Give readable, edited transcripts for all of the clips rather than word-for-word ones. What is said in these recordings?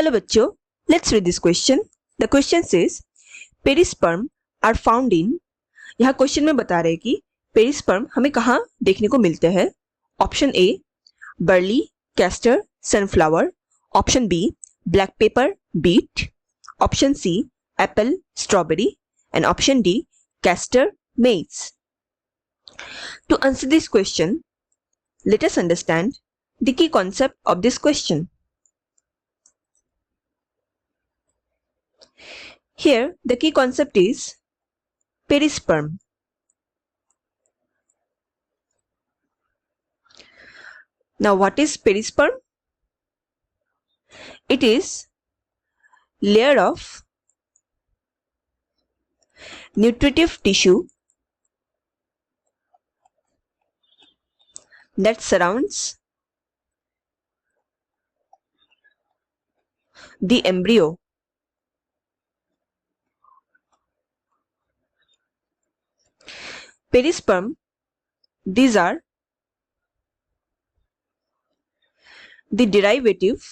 Hello बच्चों, let's read this question. The question says perisperm are found in। यहाँ question में बता रहे हैं कि पेरिस्पर्म हमें कहाँ देखने को मिलते हैं। Option A barley, castor, sunflower. Option B black pepper, beet. Option C apple, strawberry and option D castor, maize. To answer this question, let us understand the key concept of this question. Here, the key concept is perisperm. Now, what is perisperm? It is layer of nutritive tissue that surrounds the embryo. Perisperm, these are the derivative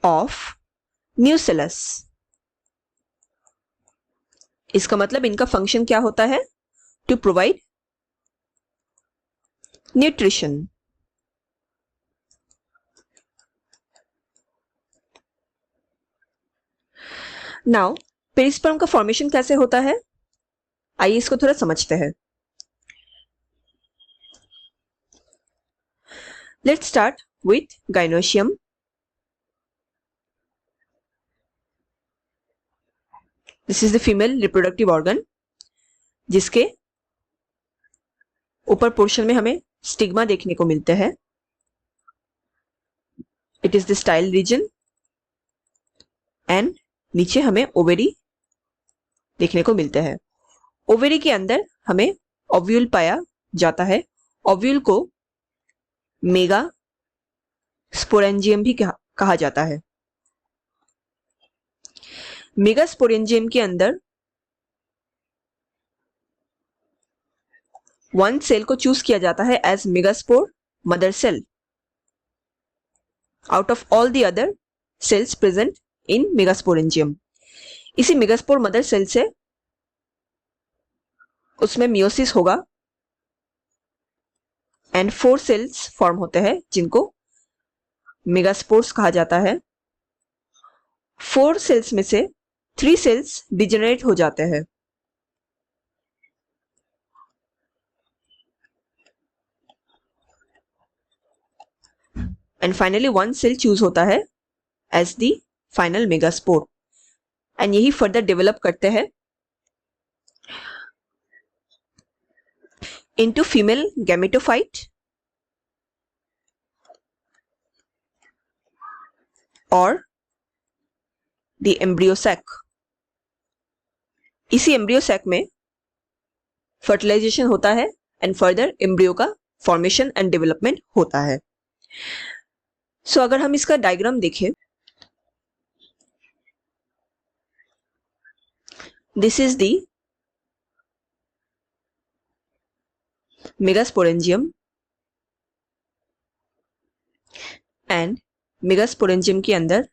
of nucellus. इसका मतलब इनका function क्या होता है? To provide nutrition. Now perisperm का formation कैसे होता है, आइए इसको थोड़ा समझते हैं। Let's start with gynoecium. This is the female reproductive organ, जिसके ऊपर पोर्शन में हमें स्टिग्मा देखने को मिलते हैं। It is the style region and नीचे हमें ओवेरी देखने को मिलते हैं। ओवेरी के अंदर हमें ओव्यूल पाया जाता है। ओव्यूल को मेगा स्पोरेंजियम भी कहा जाता है। मेगा स्पोरेंजियम के अंदर वन सेल को चूज किया जाता है as megaspore mother cell out of all the other cells present in megasporangium. इसी मेगास्पोर मदर सेल से उसमें मियोसिस होगा एंड 4 सेल्स फॉर्म होते हैं जिनको मेगास्पोर्स कहा जाता है। 4 सेल्स में से 3 सेल्स डिजेनरेट हो जाते हैं एंड फाइनली 1 सेल चूज होता है as the final megaspore and यही फर्दर डेवलप करते हैं into female gametophyte or the embryo sac। इसी embryo sac में फर्टिलाइजेशन होता है एंड फर्दर embryo का फॉर्मेशन एंड डेवलपमेंट होता है। सो अगर हम इसका डायग्राम देखें, this is the megasporangium and megasporangium के अंदर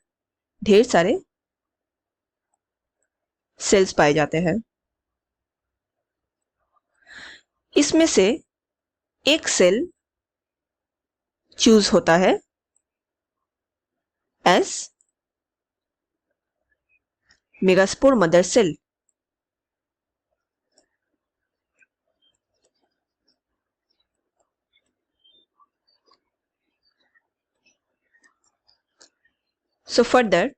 ढेर सारे सेल्स पाए जाते हैं। इसमें से एक सेल चूज होता है as megaspore mother cell. So further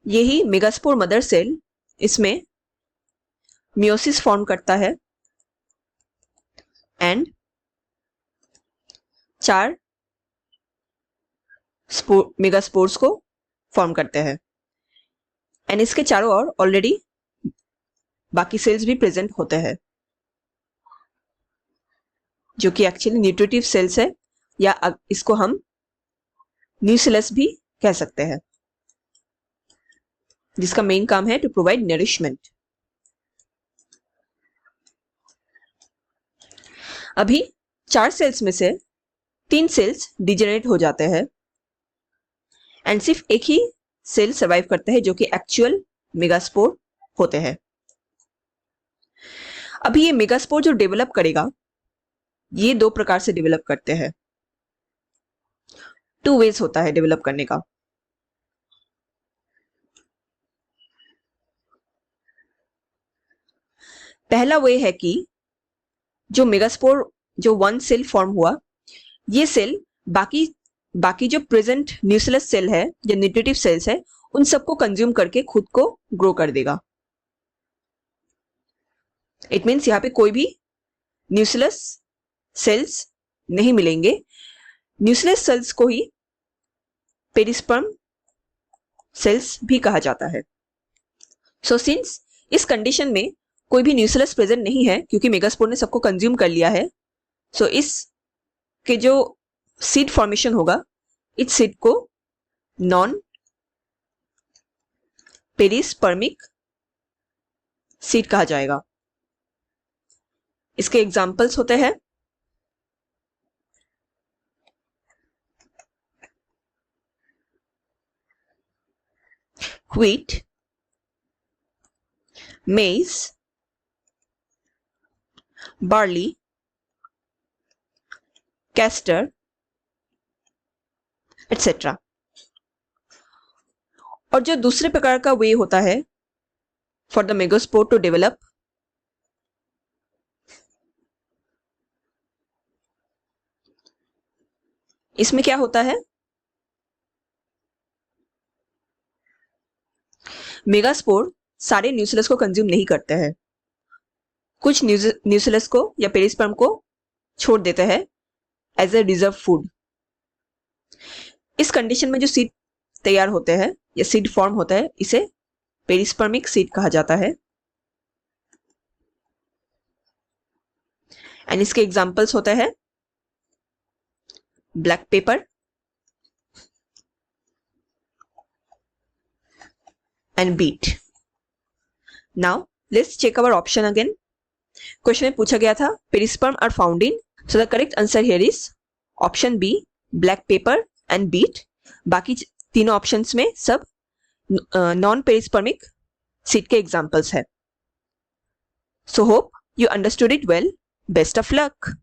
यही मेगास्पोर मदर सेल इसमें मियोसिस फॉर्म करता है एंड 4 मेगास्पोर्स को फॉर्म करते हैं एंड इसके चारों ओर ऑलरेडी बाकी सेल्स भी प्रेजेंट होते हैं जो कि एक्चुअली न्यूट्रिटिव सेल्स है, या इसको हम न्यूसेलस भी कह सकते हैं, जिसका मेन काम है टू प्रोवाइड नरिशमेंट। अभी 4 सेल्स में से 3 सेल्स डिजेनरेट हो जाते हैं एंड सिर्फ एक ही सेल सर्वाइव करता है जो कि एक्चुअल मेगास्पोर होते हैं। अभी ये मेगास्पोर जो डेवलप करेगा ये 2 प्रकार से डेवलप करते हैं। 2 वेज होता है डेवलप करने का। पहला वे है कि जो मेगास्पोर जो 1 सेल फॉर्म हुआ ये सेल बाकी जो प्रेजेंट न्यूक्लियस सेल है जो न्यूट्रिटिव सेल्स है उन सबको कंज्यूम करके खुद को ग्रो कर देगा। इट मीन्स यहाँ पे कोई भी न्यूक्लियस सेल्स नहीं मिलेंगे। न्यूक्लियस सेल्स को ही पेरिस्पर्म सेल्स भी कहा जाता है। सो सिंस इस कंडीशन में कोई भी न्यूक्लियस प्रेजेंट नहीं है क्योंकि मेगास्पोर ने सबको कंज्यूम कर लिया है, सो इस के जो सीड फॉर्मेशन होगा इस सीड को नॉन पेरिस्पर्मिक सीड कहा जाएगा। इसके एग्जाम्पल्स होते हैं wheat, maize, barley, castor, etc. और जो दूसरे प्रकार का वे होता है for the megaspore to develop, इसमें क्या होता है, मेगास्पोर सारे न्यूक्लियस को कंज्यूम नहीं करते हैं, कुछ न्यूक्लियस को या पेरिस्पर्म को छोड़ देते हैं एज ए रिजर्व फूड। इस कंडीशन में जो सीड तैयार होते हैं या सीड फॉर्म होता है इसे पेरिस्पर्मिक सीड कहा जाता है। एंड इसके एग्जांपल्स होते हैं black pepper and beet. Now let's check our option again. Question में पूछा गया था perisperm are found in, so the correct answer here is option B black pepper and beet. बाकी तीनों ऑप्शंस में सब नॉन पेरिस्पर्मिक सीड के examples है। So hope you understood it well. Best of luck.